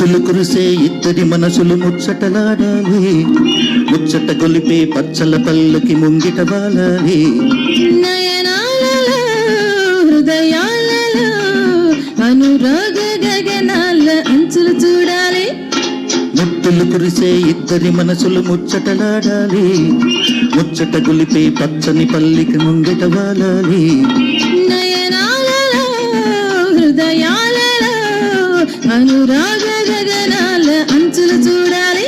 ముత్తులు కురిసే ఇద్దరి మనసులు ముచ్చటలాడాలి, ముచ్చట గొలిపే పచ్చల పల్లకి ముంగిట వాలాలి. నయనాలలో హృదయాలలో అనురాగ గగనాల అంచులు చూడాలి. ముత్తులు కురిసే ఇద్దరి మనసులు ముచ్చటలాడాలి, ముచ్చట గొలిపే పచ్చని పల్లికి ముంగిట వాలాలి. నయనాలలో హృదయాలలో అనురాగ గగనాల అంచులు చూడాలి.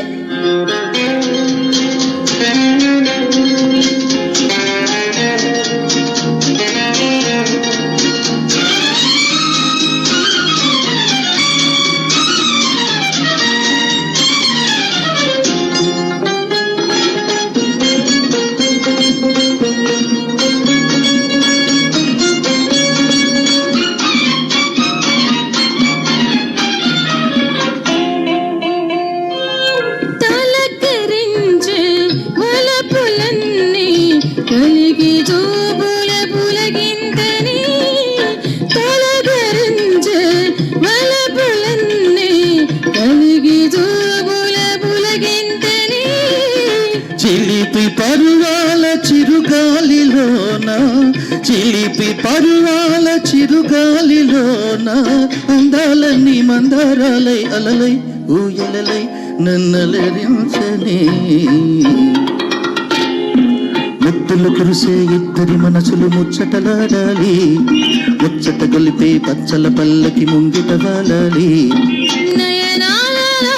కలిగి చూపుల పులగింతని తొలగరించే వలపులన్నీ కలిగి చూపుల పులగింతని చిలిపి పరువాల చిరుగాలిలోన, చిలిపి పరువాల చిరుగాలిలోన అందాలన్నీ మందారాలై అలలై ఊయలలై నన్నలరించనే. ముత్తులు కురిసే ఇద్దరి మనసులు ముచ్చటలాడాలి, ముచ్చట గొలిపే పచ్చల పల్లకి ముంగిట వాలాలి. నయనాలలో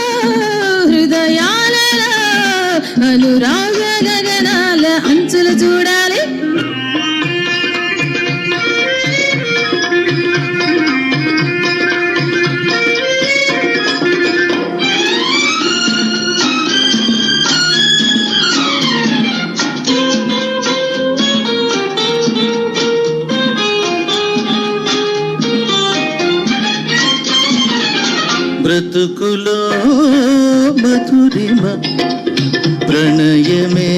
హృదయాలలో అనురాగ గగనాల అంచులు చూడాలి. బ్రతుకులో మధురిమ ప్రణయమే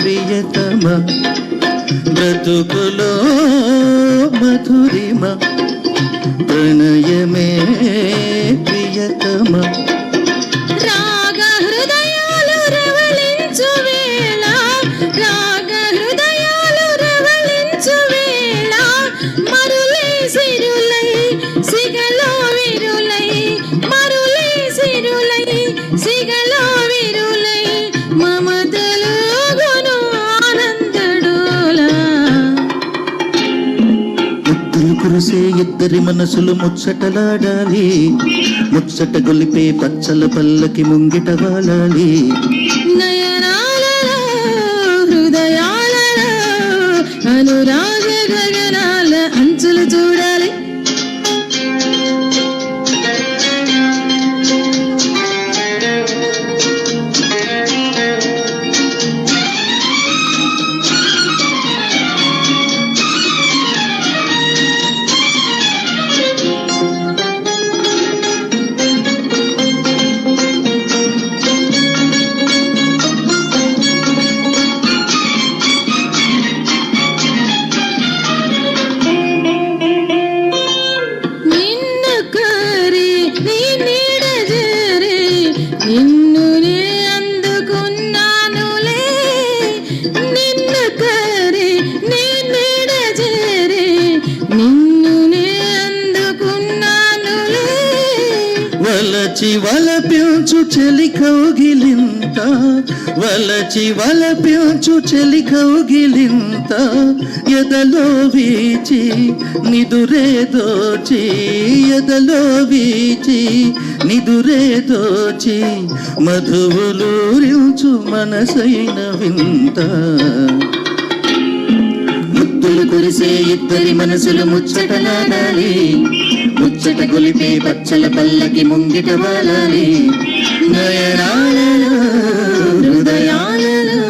ప్రియతమ, బ్రతుకులో మధురిమ ప్రణయమే ప్రియతమ. రాగ హృదయాలు రవళించు వేళ, రాగ హృదయాలు రవళించు వేళ మరులై సిరులై సిగలో విరులై, మరులై సిరులై సిగలో విరులై మమతలు గును ఆనందడోలా. ముత్తులు కురిసే ఇద్దరి మనసులు ముచ్చటలాడాలి, ముచ్చట గొలిపే పచ్చల పల్లకి ముంగిట వాలాలి. నయనాలలో హృదయాలలో అనురాగ గగనాల అంచులు చూడాలి. నిన్ను నే అందుకున్నానులే, నిన్ను కరి నీ నీడ చేరి నిన్ను నే అందుకున్నానులే. వలచి వలపించు చెలి కౌగిలింత, వలచి వలపించు చెలి కౌగిలింత ఎదలో వీచి నిదురే దోచి, ఎదలో వీచి నిదురే దోచి మధువులూరించు మనసైన వింత. ముత్తులు కురిసే ఇద్దరి మనసులు ముచ్చటలాడాలి, ముచ్చట గొలిపే పచ్చల పల్లకి ముంగిట వాలాలి. నయనాలలో హృదయాలలో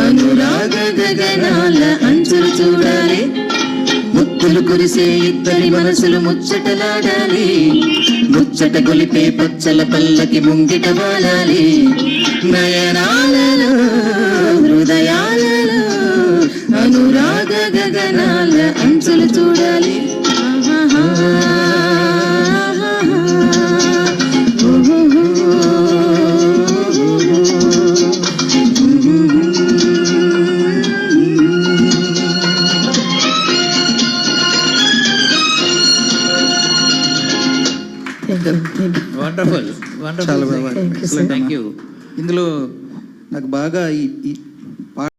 అనురాగ గగనాల అంచులు చూడాలి. ముత్తులు కురిసే ఇద్దరి మనసులు ముచ్చటలాడాలి, ముచ్చట గొలిపే పచ్చల పల్లకి ముంగిట వాలాలి. నయనాలలో హృదయాలలో అనురాగ గగనాల అంచులు చూడాలి. వండర్ఫుల్ చాలా బాగా థ్యాంక్ యూ. ఇందులో నాకు బాగా ఈ